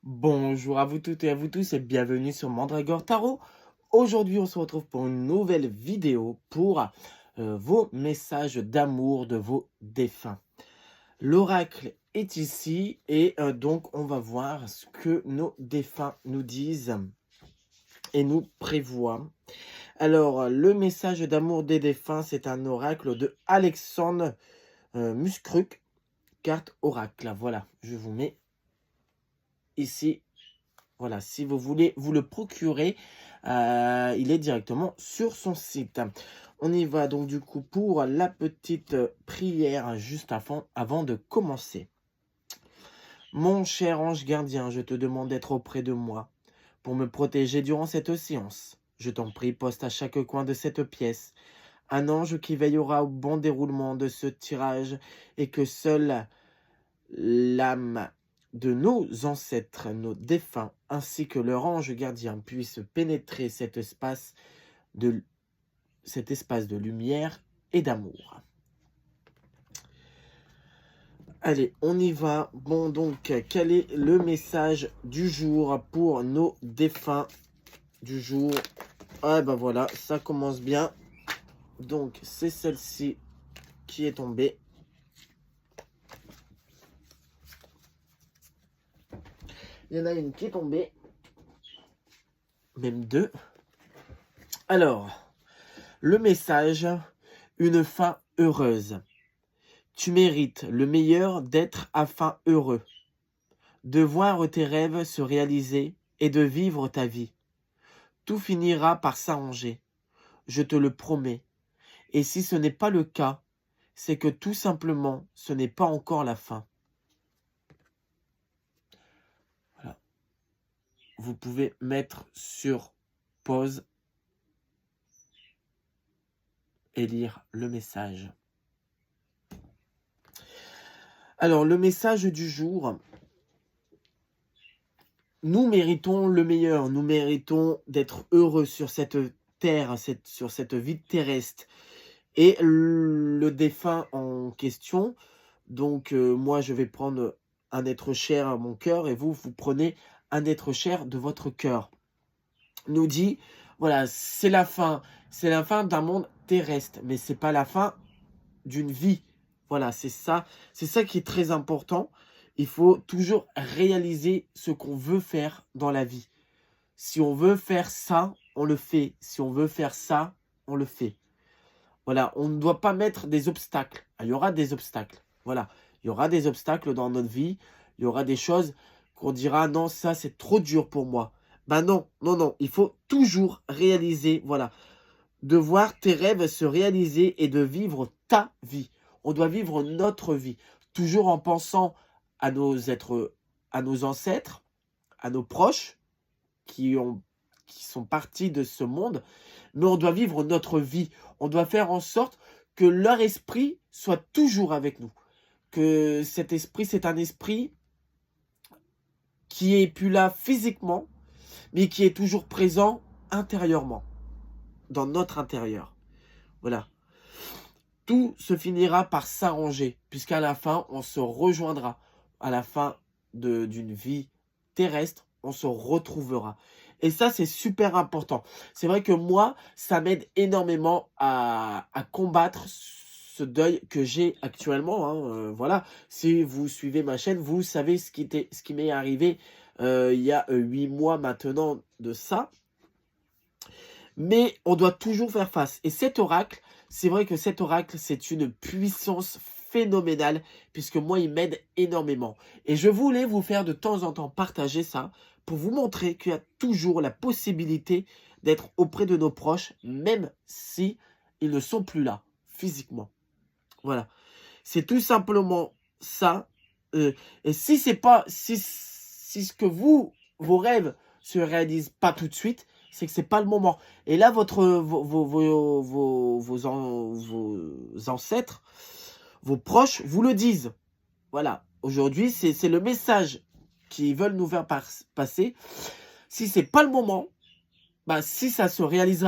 Bonjour à vous toutes et à vous tous et bienvenue sur Mandragore Tarot. Aujourd'hui, on se retrouve pour une nouvelle vidéo pour vos messages d'amour de vos défunts. L'oracle est ici et donc on va voir ce que nos défunts nous disent et nous prévoient. Alors, le message d'amour des défunts, c'est un oracle de Alexandre Muskruk, carte oracle. Voilà, je vous mets ici. Voilà, si vous voulez vous le procurer, il est directement sur son site. On y va donc du coup pour la petite prière juste avant de commencer. Mon cher ange gardien, je te demande d'être auprès de moi pour me protéger durant cette séance. Je t'en prie, poste à chaque coin de cette pièce un ange qui veillera au bon déroulement de ce tirage et que seule l'âme de nos ancêtres, nos défunts, ainsi que leur ange gardien puissent pénétrer cet espace de lumière et d'amour. Allez, on y va. Bon, donc, quel est le message du jour pour nos défunts du jour? Ah ben voilà, ça commence bien. Donc, c'est celle-ci qui est tombée. Il y en a une qui est tombée. Même deux. Alors, le message, une fin heureuse. Tu mérites le meilleur d'être à fin heureux, de voir tes rêves se réaliser et de vivre ta vie. Tout finira par s'arranger, je te le promets. Et si ce n'est pas le cas, c'est que tout simplement, ce n'est pas encore la fin. Voilà. Vous pouvez mettre sur pause et lire le message. Alors, le message du jour. Nous méritons le meilleur. Nous méritons d'être heureux sur cette terre, sur cette vie terrestre. Et le défunt en question, donc moi je vais prendre un être cher à mon cœur et vous prenez un être cher de votre cœur. Nous dit, voilà, c'est la fin d'un monde terrestre, mais c'est pas la fin d'une vie. Voilà, c'est ça qui est très important. Il faut toujours réaliser ce qu'on veut faire dans la vie. Si on veut faire ça, on le fait. Si on veut faire ça, on le fait. Voilà, on ne doit pas mettre des obstacles. Il y aura des obstacles. Voilà, il y aura des obstacles dans notre vie. Il y aura des choses qu'on dira, non, ça, c'est trop dur pour moi. Ben non, non, non. Il faut toujours réaliser, voilà, de voir tes rêves se réaliser et de vivre ta vie. On doit vivre notre vie, toujours en pensant à nos ancêtres, à nos proches qui sont partis de ce monde, mais on doit vivre notre vie. On doit faire en sorte que leur esprit soit toujours avec nous. Que cet esprit, c'est un esprit qui est plus là physiquement, mais qui est toujours présent intérieurement, dans notre intérieur. Voilà. Tout se finira par s'arranger, puisqu'à la fin, on se rejoindra. À la fin d'une vie terrestre, on se retrouvera. Et ça, c'est super important. C'est vrai que moi, ça m'aide énormément à combattre ce deuil que j'ai actuellement. Voilà, si vous suivez ma chaîne, vous savez ce qui m'est arrivé il y a 8 mois maintenant de ça. Mais on doit toujours faire face. Et cet oracle, c'est vrai que cet oracle, c'est une puissance phénoménale, puisque moi, il m'aide énormément. Et je voulais vous faire de temps en temps partager ça, pour vous montrer qu'il y a toujours la possibilité d'être auprès de nos proches, même si ils ne sont plus là, physiquement. Voilà. C'est tout simplement ça. Et si c'est pas, si ce que vos rêves se réalisent pas tout de suite, c'est que c'est pas le moment. Et là, vos ancêtres, vos proches vous le disent. Voilà. Aujourd'hui, c'est le message qu'ils veulent nous faire passer. Si c'est pas le moment, bah, si ça ne se réalise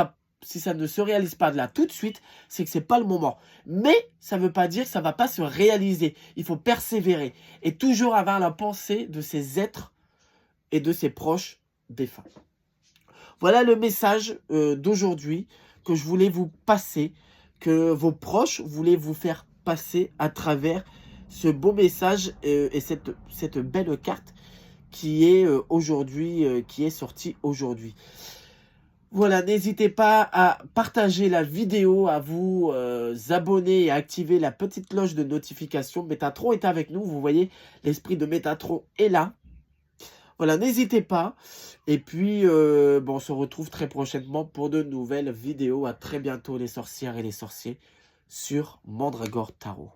pas de là tout de suite, c'est que c'est pas le moment. Mais ça ne veut pas dire que ça va pas se réaliser. Il faut persévérer et toujours avoir la pensée de ces êtres et de ses proches défunts. Voilà le message d'aujourd'hui que je voulais vous passer, que vos proches voulaient vous faire passer à travers ce beau message et cette belle carte qui est aujourd'hui, qui est sortie aujourd'hui. Voilà, n'hésitez pas à partager la vidéo, à vous abonner et à activer la petite cloche de notification. Métatron est avec nous, vous voyez, l'esprit de Métatron est là. Voilà, n'hésitez pas. Et puis, bon, on se retrouve très prochainement pour de nouvelles vidéos. À très bientôt les sorcières et les sorciers sur Mandragore Tarot.